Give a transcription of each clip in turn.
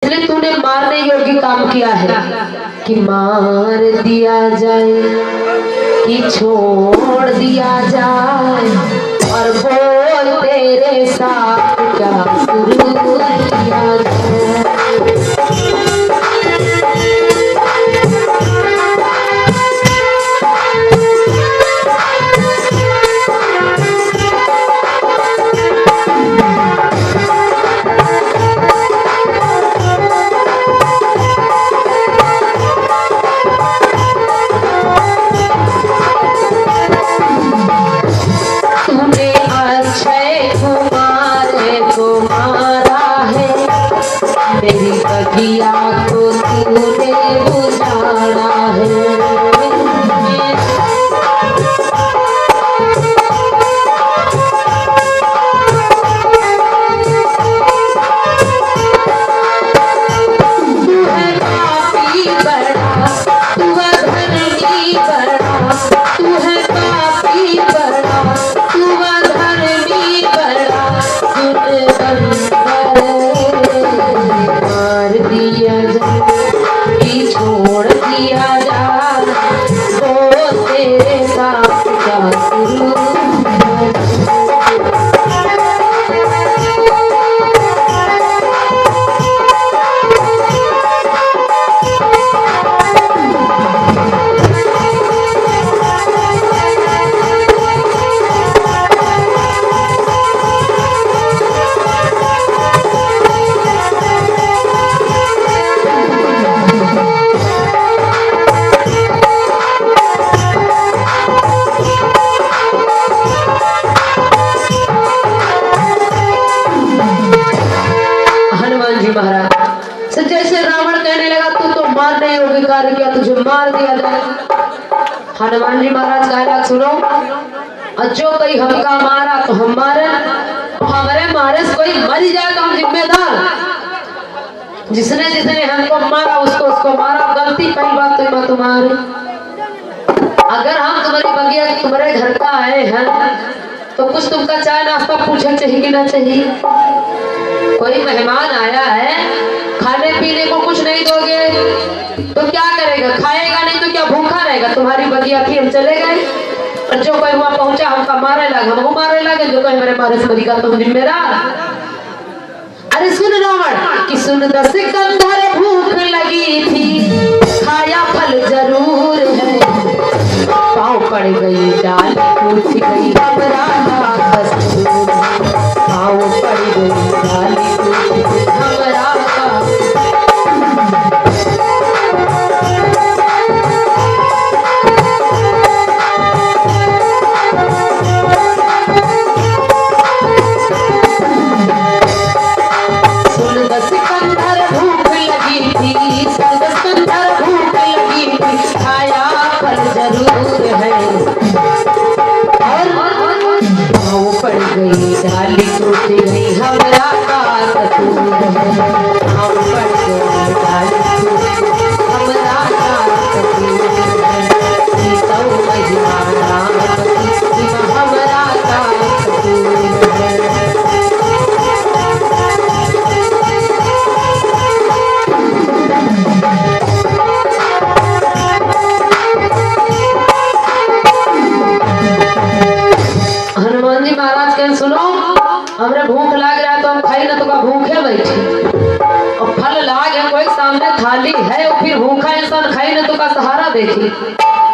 इसलिए तूने मारने योग्य काम किया है कि मार दिया जाए कि छोड़ दिया जाए, और बोल तेरे साथ क्या शुरू किया जाए। मेरी बगिया को तूने बुझाना है। तू है पापी बड़ा, तू है धर्मी बड़ा, तू है पापी बड़ा, तू है धर्मी बड़ा, मार दिया जाए कि छोड़ दिया जाए, वो तेरे साथ क्या शुरू। महाराज जैसे रावण कहने लगा तू तो मारने योग्य कार्य किया, तुझे मार दिया जाए। हनुमान जी महाराज कहला सुनो, जो कोई हमका मारा तो हम मारे, हमारे मारे से कोई मर जाए तो हम जिम्मेदार। जिसने जिसने हमको मारा उसको उसको मारा, गलती पहली बात तो तुम्हारी। अगर हम तुम्हारी बगिया तुम्हारे घर का आए हैं तो कुछ तुमका चाय नाश्ता पूछना चाहिए कि ना चाहिए। कोई मेहमान आया है, खाने पीने को कुछ नहीं दोगे तो क्या करेगा? खाएगा नहीं तो क्या भूखा रहेगा? तुम्हारी बगिया थी, हम चले गए और जो कोई वहां पहुंचा हमका मारे लगा, हमको मारे लगे, जो कोई हमारे मारे से का तुम जिम्मेदार। अरे सुन रावण कि सुन दस कंधर भूख लगी थी, खाया फल जरूर है, पाँव पड़ गई डाल टूट गई हमरा कसूर, पाँव पड़ गई डाल टूट गई हमरा डाली टूट गई हमरा का कसूर, हम पड़ गए डाली टूट गई हमरा का कसूर, सीता महिमा राम हमरा का कसूर। हनुमान जी महाराज कहें सुनो, हमरे भूख लाग रहा है तो हम खाई ना तो का भूखे बैठे, और फल लाग है कोई सामने थाली है और फिर भूखा इंसान खाई ना तो का सहारा देखी।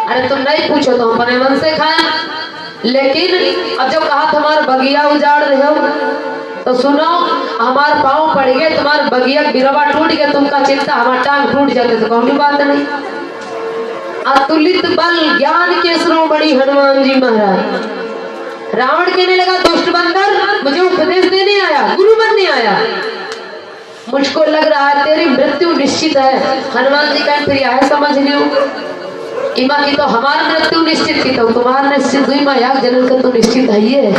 अरे तुम नहीं पूछो तो हम अपने मन से खाए, लेकिन अब जब कहा तुम्हारा बगिया उजाड़ रहे हो तो सुनो, हमारे पाँव पड़ गए, तुम्हारे बगिया बिरवा टूट गया, तुमका चिंता हमारा टांग टूट जाते तो कौन बात नहीं। अतुलित बल ज्ञान के श्रोमणी हनुमान जी महाराज। रावण कहने लगा दुष्ट बंदर मुझे उपदेश देने आया, गुरु बनने आया, मुझको लग रहा है तेरी मृत्यु निश्चित है। हनुमान जी कहते फिर यह समझ लियो इमा की तो हमारा मृत्यु निश्चित की तो तुम्हारा निश्चित हुई, माँ याग जनन का तो निश्चित है ये,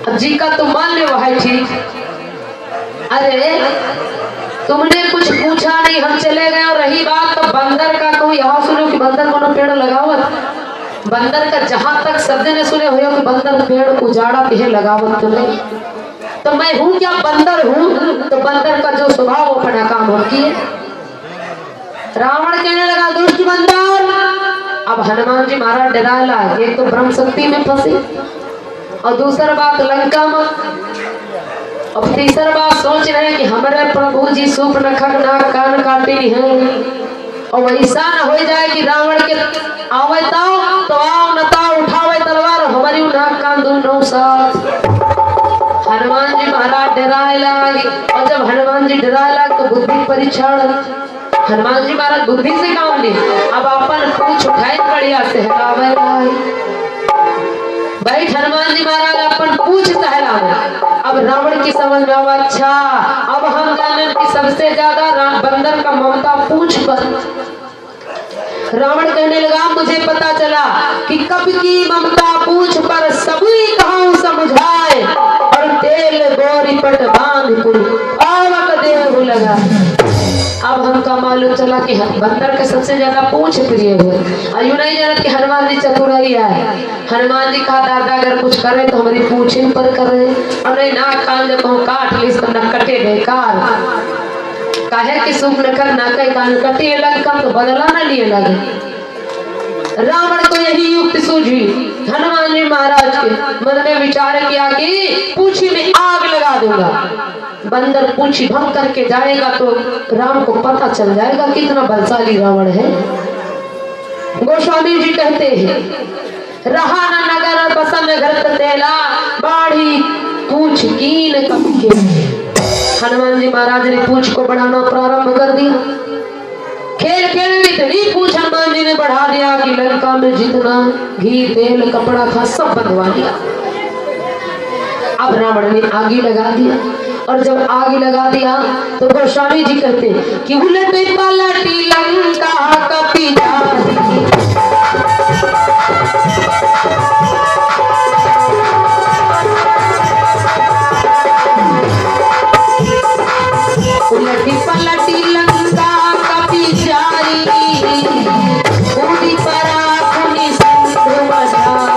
अब जी का तो मान ले वह ठीक। अरे तुमने कुछ पूछा नहीं, हम चले गए, और रही बात तो बंदर का, कहूँ यहाँ सुनो कि बंदर को पेड़ लगावत, बंदर का जहां तक शब्द ने सुने हो कि बंदर पेड़ उजाड़ा पे लगावत तुम्हें, तो मैं हूँ क्या? बंदर हूँ, तो बंदर का जो स्वभाव अपना किए। रावण कहने लगा दुष्ट बंदर। अब हनुमान जी महाराज डराला, एक तो ब्रह्म शक्ति में फंसे और दूसरा बात लंका में, और तीसरा बात सोच रहे हैं कि हमारे प्रभु जी सूप नखक नाक कान काटे हैं, और वैसा न हो जाए कि रावण के आवे तो आओ न ताओ उठावे तलवार हमारी नाक कान दोनों साथ। हनुमान जी महाराज डराए लगे, और जब हनुमान जी डराए लगे तो बुद्धि परीक्षण। हनुमान जी महाराज बुद्धि से काम ली, अब अपन पूछ उठाए बढ़िया से हलावे बैठ। हनुमान जी महाराज अपन पूछ सहलावे। अब रावण की समझ में आवा, अच्छा अब हम जाने कि सबसे ज्यादा बंदर का ममता पूछ पर। रावण कहने लगा मुझे पता चला कि कब की ममता पूछ पर सभी कहां समझाए, और तेल गोरी पट बांध पुर आवक देव लगा। अब हमका मालूम चला कि बंदर के सबसे ज्यादा पूछ प्रिय हुए। अयु नहीं जानत कि हनुमान जी चतुराई है। हनुमान जी कहा दादा अगर कुछ करे तो हमारी पूछ इन पर करे, और नहीं नाक कान जब काट ली तो न कटे बेकार। काहे कि सुख न कर ना कहीं कान कटे लगा तो बदला न लिए लगे। रावण को यही युक्ति सूझी। हनुमान जी महाराज के मन में विचार किया कि पूछी में आग लगा दूंगा, बंदर पूछी भंग करके जाएगा तो राम को पता चल जाएगा कितना बलशाली रावण है। गोस्वामी जी कहते हैं रहा न नगर बसन घरत तेला बाढ़ी पूछ कीन कब के। हनुमान जी महाराज ने पूछ को बढ़ाना प्रारंभ कर दिया। खेल खेल में इतनी पूछ हनुमान जी ने बढ़ा दिया कि लंका में जितना घी तेल कपड़ा था सब बनवा दिया। अब रावण ने आगे लगा दिया, और जब आगे लगा दिया तो गोस्वामी जी कहते कि उलट पलटी लंका कपी उलटी पलटी लंका कपी जारी पूरी पराखुनी सिंधु मझारी।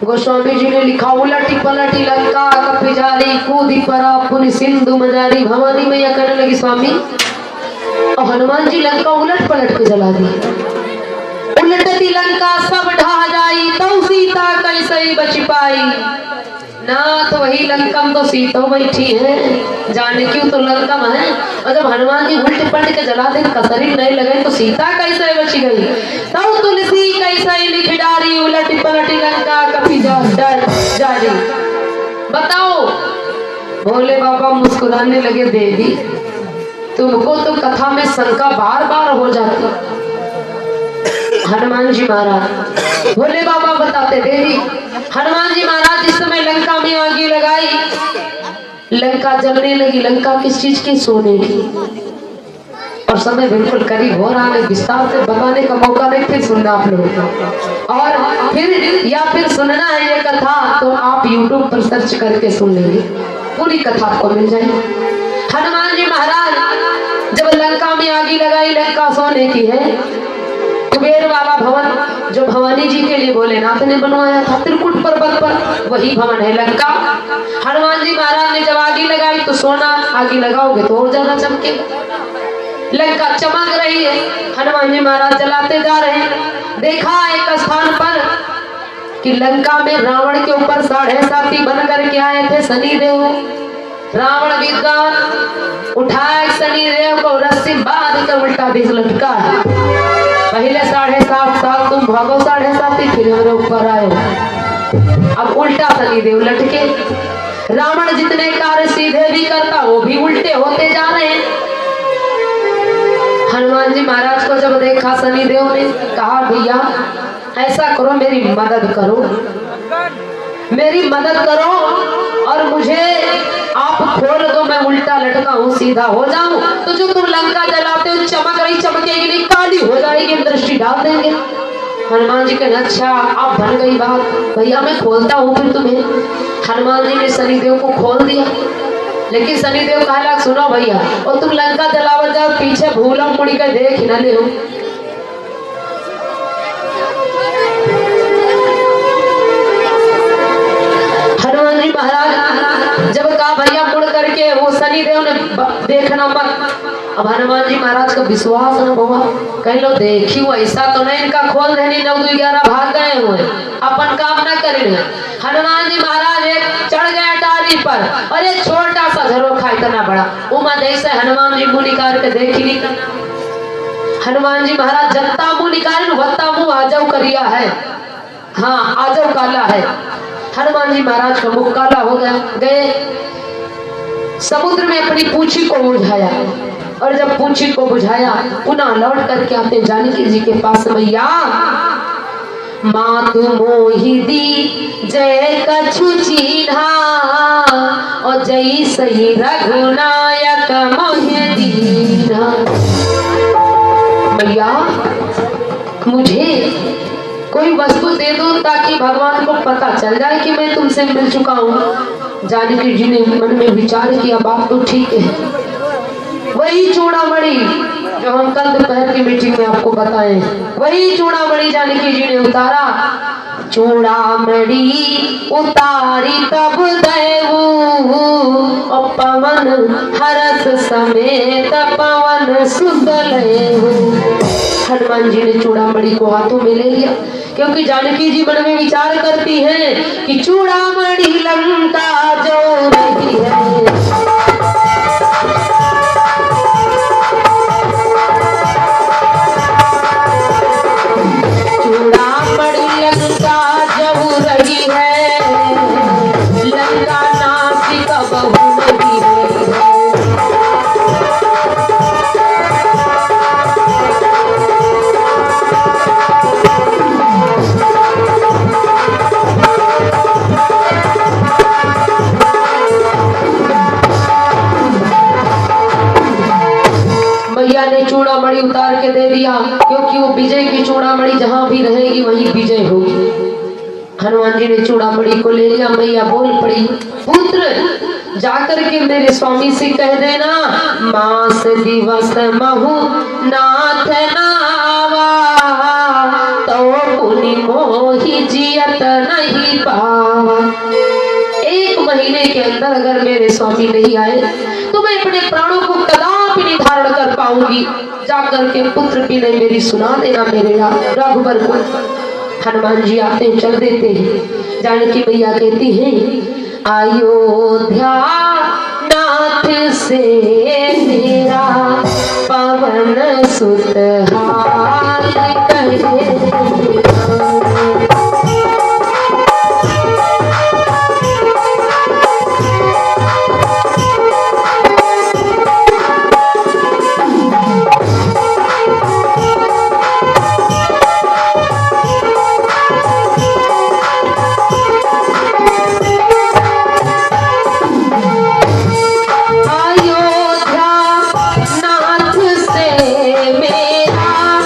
गोस्वामी जी ने लिखा उलटी पलटी लंका कपी जारी कूदी परा पुनि सिंधु मजारी। भवानी मैया कहने लगी स्वामी, और हनुमान जी लंका उलट पलट के जला दी। उलटती लंका सब ढह जाई तो सीता कैसे बच पाई। नाथ वही लंकम तो सीता बैठी है, जाने क्यों तो लंकम है। और जब हनुमान जी उल्टे पलट के जला दे कसरी नहीं लगे तो सीता कैसे बच गई। तब तुलसी कैसे लिख डारी उलट पलटी लंका कभी जारी। बताओ। भोले बाबा मुस्कुराने लगे, देवी तुमको तो कथा में शंका बार बार हो जाती। हनुमान जी महाराज भोले बाबा बताते, देवी हनुमान जी महाराज इस समय लंका में आग लगाई, लंका जलने लगी। लंका किस चीज की? सोने की। और समय बिल्कुल करीब हो रहा है, विस्तार से बताने का मौका नहीं, फिर सुनना आप लोग। और फिर सुनना है ये कथा तो आप YouTube पर सर्च करके सुन लेंगे, पूरी कथा आपको मिल जाएगी। हनुमान जी महाराज जब लंका में आग लगाई, लंका सोने की है। कुबेर वाला भवन जो भवानी जी के लिए भोलेनाथ ने बनवाया था त्रिकुट पर्वत पर, वही भवन है लंका। हनुमान जी महाराज ने जब आग लगाई तो सोना आग लगाओगे तो और ज्यादा चमकेगा। लंका चमक रही है, हनुमान जी महाराज जलाते जा रहे हैं। देखा एक स्थान पर कि लंका में रावण के ऊपर 7.5 बन करके आए थे शनिदेव। रावण विद्वान उठाए शनिदेव को रस्सी बांध कर उल्टा दिस लटका। पहले 7.5 साल तुम भागो 7.5 फिर मेरे ऊपर आए। अब उल्टा शनिदेव लटके। रावण जितने कार्य सीधे भी करता वो भी उल्टे होते जा रहे हैं। हनुमान जी महाराज को जब देखा शनिदेव ने कहा, भैया ऐसा करो मेरी मदद करो, मेरी मदद करो और मुझे आप खोल दो, मैं उल्टा लटका हूँ सीधा हो जाऊं तो जो तुम लंका जलाते हो चमक रही चमकेगी नहीं, काली हो जाएगी, दृष्टि डाल देंगे। हनुमान जी कहने अच्छा आप बन गई बात, भैया मैं खोलता हूँ फिर तुम्हें। हनुमान जी ने शनिदेव को खोल दिया। लेकिन शनिदेव कहला सुनो भैया, और तुम लंका जलावत जाओ, पीछे भूलो मुड़ी के देख न ले। हनुमान जी महाराज जब कहा भैया मुड़ करके, वो शनिदेव ने देखना मत। अब हनुमान जी महाराज का विश्वास न हुआ, कह लो देखी ऐसा तो नहीं इनका खोल देनी 9 2 11 भाग गए हुए, अपन काम न करेंगे। हनुमान जी महाराज एक चढ़ गए टारी पर, और एक छोटा सा झरोखा इतना बड़ा, उमा जैसे हनुमान जी मुंह निकाल के देख ली। हनुमान जी महाराज जत्ता मुंह निकाल वत्ता मुंह आजव करिया है, हाँ आजव काला है। हनुमान जी महाराज का मुख काला हो गया, गए समुद्र में अपनी पूंछी को बुझाया, और जब पूंछी को बुझाया पुनः लौट करके आते जानकी जी के पास, मैया मातु मोहि दी जय कछु चीन्हा, और जय सही रघुनायक मोहि दीन्हा। मैया मुझे कोई वस्तु दे दो ताकि भगवान को पता चल जाए कि मैं तुमसे मिल चुका हूँ। जानकी जी ने मन में विचार किया, बात तो ठीक है, वही चूड़ामणि जो हम कल दोपहर की मीटिंग में आपको बताए, वही चूड़ामणि जानकी जी ने उतारा। चूड़ामणि उतारी तब देवू, और पवन हरस समेत पवन सुत लेहू। हनुमान जी ने चूड़ामणि को हाथों में ले लिया, क्योंकि जानकी जी मन में विचार करती हैं कि चूड़ामणि लंका जो नहीं है। चूड़ामणि लंका जो रही है, लंका नासिक बहु नहीं है। मैया ने चूड़ामणि उतार के दे दिया, क्योंकि वो विजय की चूड़ामणि जहां भी रहेगी वहीं विजय होगी। हनुमान जी ने चूड़ामणि को ले लिया। मैया बोल पड़ी, पुत्र जाकर के मेरे स्वामी से कह देना, मास दिवस महु नाथ नावा, तो पुनि मोहि जियत नहीं पावा। 1 महीने के अंदर अगर मेरे स्वामी नहीं आए तो मैं अपने प्राणों को कदापि नहीं धारण कर पाऊंगी। जाकर के पुत्र की नहीं मेरी सुना देना मेरे रघुबर को। हनुमान जी आते चल देते हैं। जानकी मैया कहती हैं, अयोध्या नाथ से मेरा पवन सुत हाल कहे। अयोध्या नाथ से मेरा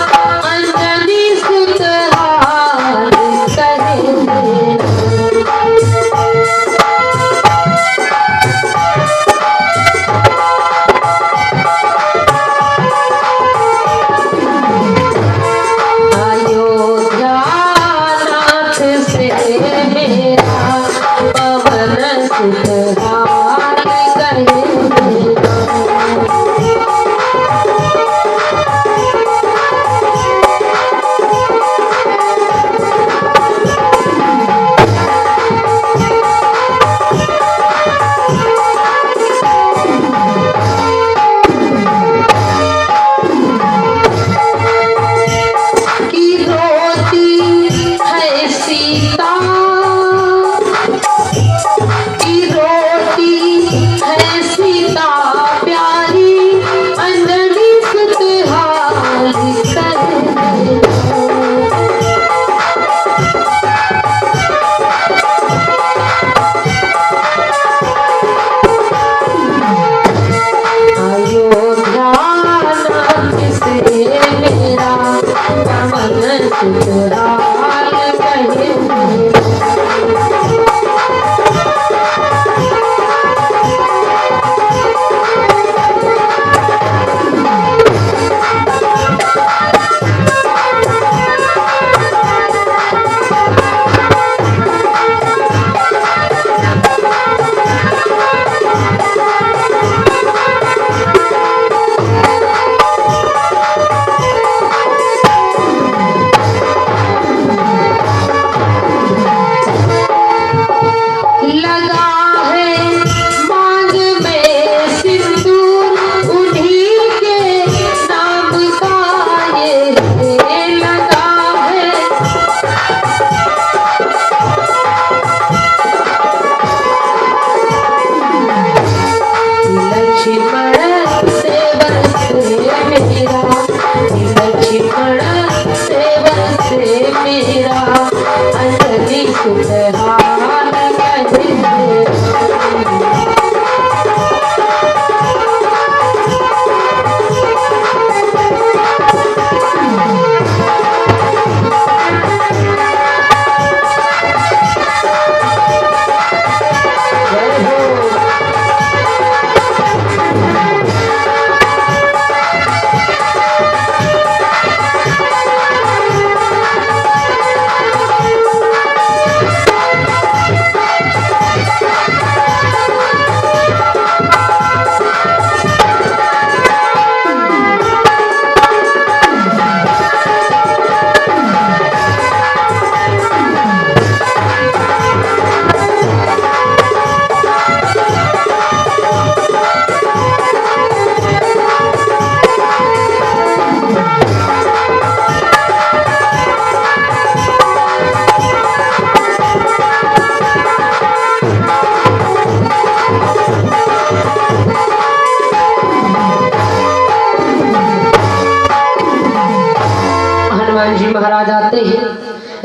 महाराज आते हैं,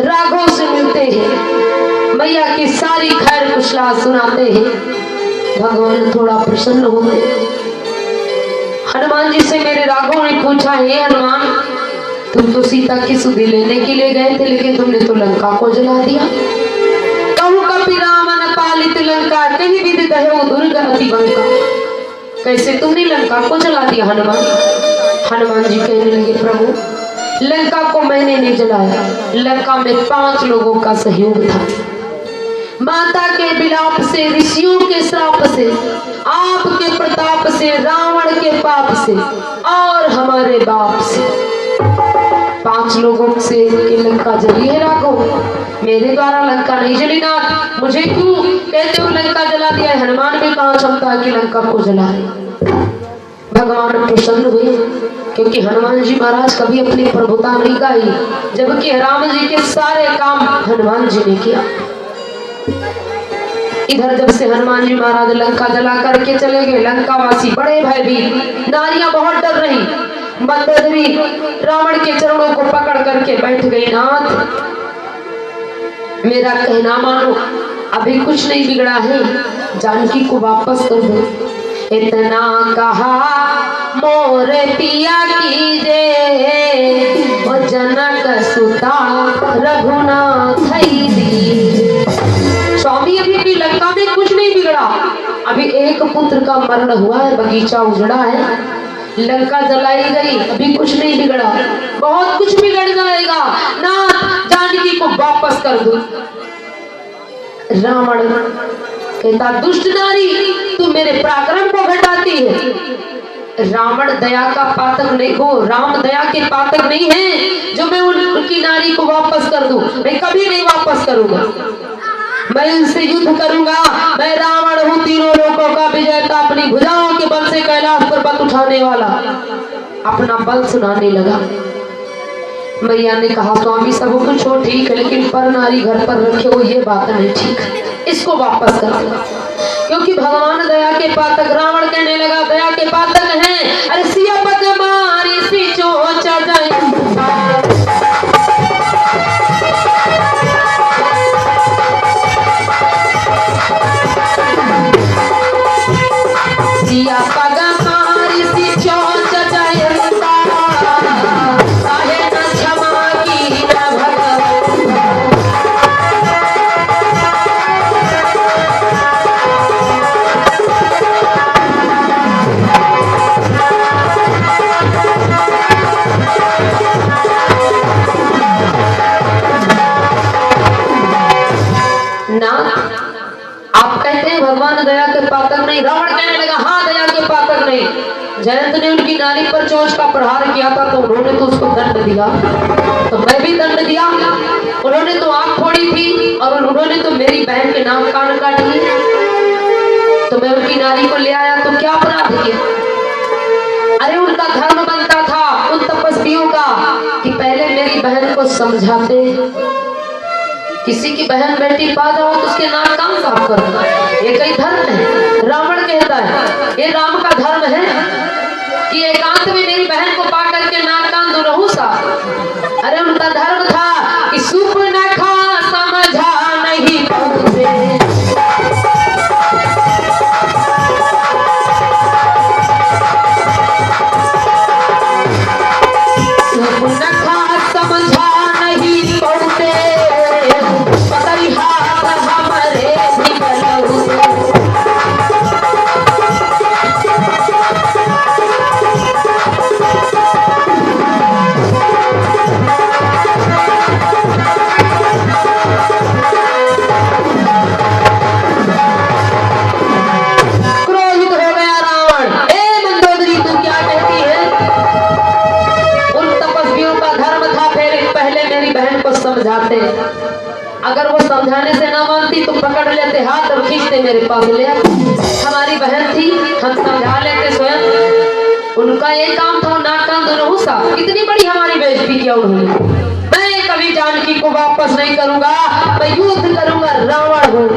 राघव से मिलते हैं, मैया की सारी खैर कुशला सुनाते हैं। भगवान थोड़ा प्रसन्न होते हैं। हनुमान जी से मेरे राघव ने पूछा, हे हनुमान, तुम तो सीता की सुधि लेने के लिए गए थे, लेकिन तुमने तो लंका को जला दिया। कहूँ कपि रामन पालित लंका, कहीं विधि दहेउ दुर्गति बंका। कैसे तुमने लंका को जला दिया हनुमान? हनुमान जी कहने लगे, प्रभु लंका को मैंने नहीं जलाया, लंका में 5 लोगों का सहयोग था। माता के विलाप से, ऋषियों के श्राप से, आपके प्रताप से, रावण के पाप से और हमारे बाप से 5 लोगों से कि लंका जली है राघव, मेरे द्वारा लंका नहीं जली नाथ। मुझे क्यों कहते हो लंका जला दिया है? हनुमान में कहाँ क्षमता है कि लंका को जलाए? भगवान प्रसन्न हुए, क्योंकि हनुमान जी महाराज कभी अपनी प्रभुता नहीं गाई, जबकि राम जी के सारे काम हनुमान जी ने किया। इधर जब से हनुमान जी महाराज लंका जला करके चले गए, लंकावासी बड़े भयभीत, नारियां बहुत डर रही। मंदोदरी रावण के चरणों को पकड़ करके बैठ गई, नाथ मेरा कहना मानो, अभी कुछ नहीं बिगड़ा है, जानकी को वापस कर दो। इतना कहा मोर पिया कीजे, और जनक सुता रघुनाथ दी। स्वामी अभी भी लंका में कुछ नहीं बिगड़ा, अभी एक पुत्र का मरण हुआ है, बगीचा उजड़ा है, लंका जलाई गई, अभी कुछ नहीं बिगड़ा, बहुत कुछ बिगड़ जाएगा। नाथ जानकी को वापस कर दो। रावण कहता, दुष्ट नारी, तू मेरे पराक्रम को घटाती है। रावण दया का पातक नहीं हो, राम दया के पातक नहीं है जो मैं उनकी नारी को वापस कर दूं। मैं कभी नहीं वापस करूंगा, मैं इनसे युद्ध करूंगा। मैं रावण हूँ, तीनों लोगों का विजेता, अपनी भुजाओं के बल से कैलाश पर्वत उठाने वाला। अपना बल सुनाने लगा। मैया ने कहा, स्वामी सब कुछ हो ठीक है, लेकिन पर नारी घर पर रखे हो ये बात नहीं ठीक है, इसको वापस कर दो। क्योंकि भगवान दया के पातक। रावण कहने लगा, दया के पातक हैं, अरे सिया पग मारी सी चोचा जाए, सिया पग मारी सी चोचा जाए, काहे न क्षमा की न भगवान। ना आप कहते हैं भगवान दया के पातक नहीं। रावण कहने लगा, हाँ दया के पातक नहीं। जयंत ने उनकी नारी पर चोंच का प्रहार किया था, तो उन्होंने तो उसको दंड दिया, तो मैं भी दंड दिया। उन्होंने तो आंख फोड़ी थी और उन्होंने तो मेरी बहन के नाक कान काट लिए, तो मैं उनकी नारी को ले आया, तो क्या अपराध किया? अरे उनका धर्म बनता था उन तपस्वियों का कि पहले मेरी बहन को समझाते। किसी की बहन बेटी पा जाओ तो उसके नाक कान साफ करना, ये कई धर्म है। रावण कहता है ये राम का धर्म है कि एकांत में मेरी बहन को पा करके नाक कान दोनों साफ। अरे उनका धर्म था कि सुप न खा समझा नहीं पहुंचे, सुप न खा समझा नहीं पहुंचे, समझाते। अगर वो समझाने से ना मानती तो पकड़ लेते हाथ और खींचते मेरे पास ले। हमारी बहन थी, हम समझा लेते स्वयं। उनका एक काम था नाक कान दोनों सा। इतनी बड़ी हमारी बेइज्जती किया उन्होंने। मैं कभी जानकी को वापस नहीं करूंगा, मैं युद्ध करूंगा, रावण हूँ।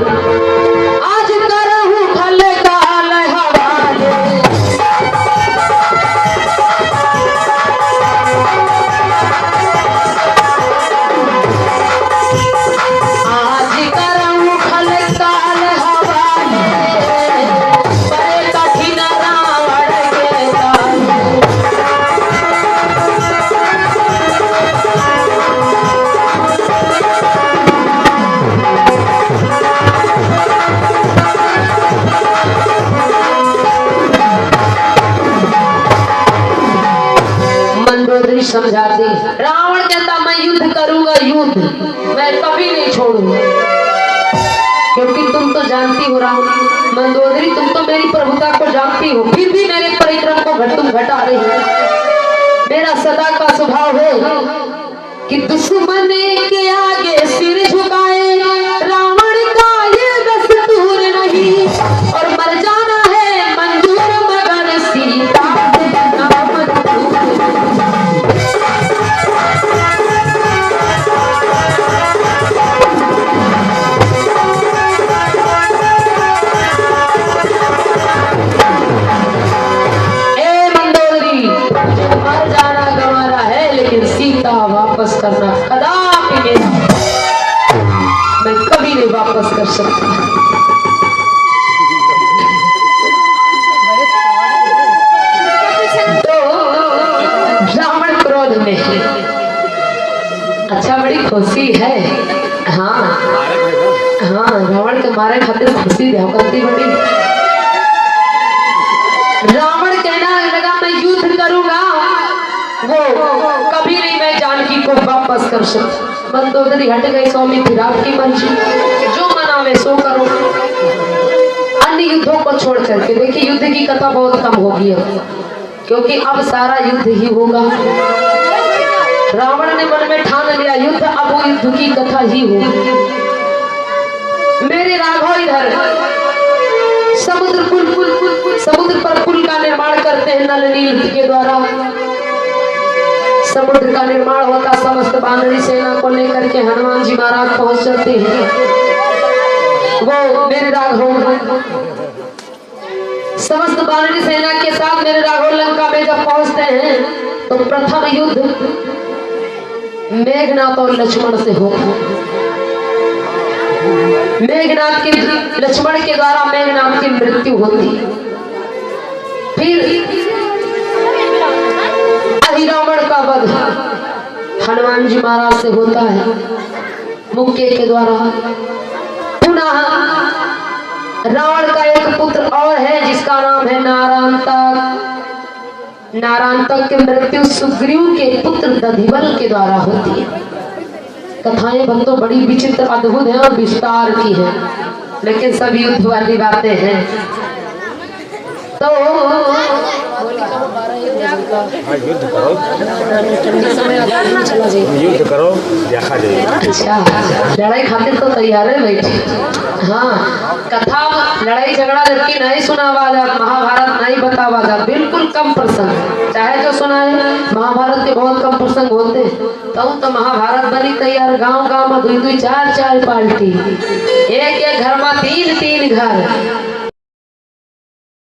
आज करहूँ खल काल हवाले, भी समझाती। रावण कहता मैं युद्ध करूंगा, युद्ध मैं कभी नहीं छोड़ूंगा, क्योंकि तुम तो जानती हो राम मंदोदरी, तुम तो मेरी प्रभुता को जानती हो, फिर भी मेरे परिक्रम को तुम घटा रही हो। मेरा सदा का स्वभाव है कि दुश्मन के आगे सिर झुकाए, रावण का ये दस्तूर नहीं, और मर जाना है मंजूर मगर सीता वापस करना कदापि नहीं, मैं कभी नहीं वापस कर सकता। तो रावण क्रोध में है। अच्छा बड़ी खुशी है, हाँ हाँ रावण के मारे खातिर खुशी करती बड़ी। रावण कहना लगा मैं युद्ध करूंगा, वो कभी नहीं मैं जानकी को वापस कर सकता। मंदोदरी हट गई, स्वामी फिर आपकी मर्जी, जो मनावे सो करो। अन्य युद्धों को छोड़ करके देखिए, युद्ध की कथा बहुत कम होगी अब, क्योंकि अब सारा युद्ध ही होगा। रावण ने मन में ठान लिया युद्ध, अब वो युद्ध की कथा ही होगी। मेरे राघव इधर समुद्र पर पुल का निर्माण करते हैं नल नील के द्वारा। समुद्र का निर्माण होता, समस्त वानरी सेना को लेकर के हनुमान जी महाराज पहुंच जाते हैं। वो मेरे राघव समस्त वानरी सेना के साथ मेरे राघव लंका में जब पहुंचते हैं तो प्रथम युद्ध मेघनाथ और लक्ष्मण से हो। मेघनाथ के लक्ष्मण के द्वारा मेघनाथ की मृत्यु होती। फिर रावण का वध हनुमान जी महाराज से होता है मुक्के के द्वारा। पुनः रावण का एक पुत्र और है जिसका नाम है नारायणतक। नारायणतक की मृत्यु सुग्रीव के पुत्र दधिबल के द्वारा होती है। कथाएं भक्तों बड़ी विचित्र अद्भुत है और विस्तार की है, लेकिन सब युद्ध वाली बातें हैं। तो युद्ध करो, युद्ध करो, देखा जाएगा। अच्छा लड़ाई खातिर तो तैयार है बैठे। हाँ कथा लड़ाई झगड़ा जबकि नहीं सुनावा जात, महाभारत नहीं बतावा जात, बिल्कुल कम प्रसंग। चाहे जो सुनाए महाभारत के बहुत कम प्रसंग होते, तो महाभारत बनी तैयार। गांव गांव में 2-2 4-4 पार्टी, एक एक घर में 3-3 घर,